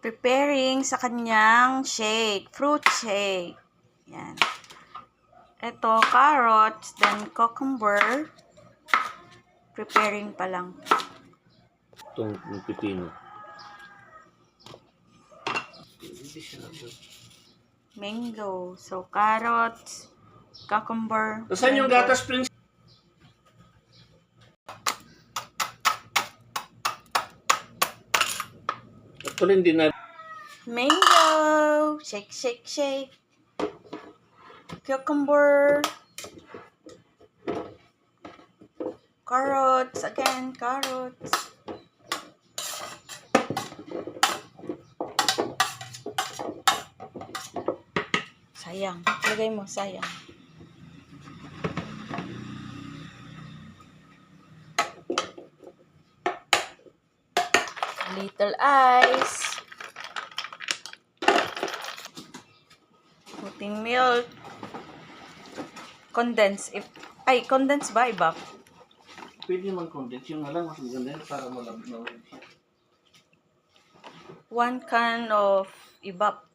Preparing sa kanyang shake, fruit shake. Yan. Ito, carrots, then cucumber. Preparing pa lang. Itong pipino. Mango. So, carrots, cucumber. Saan yung mango. gatas, Prince? Actually, hindi na. Mango. Shake, shake, shake. Cucumber. Carrots. Again, carrots. Sayang. Lagay mo, sayang. Little ice. Puting milk. Condense. Condense ba? Iba? Pwede naman condense. Yung alam, mas maganda yun para malabig na ulit siya. 1 can of ibap.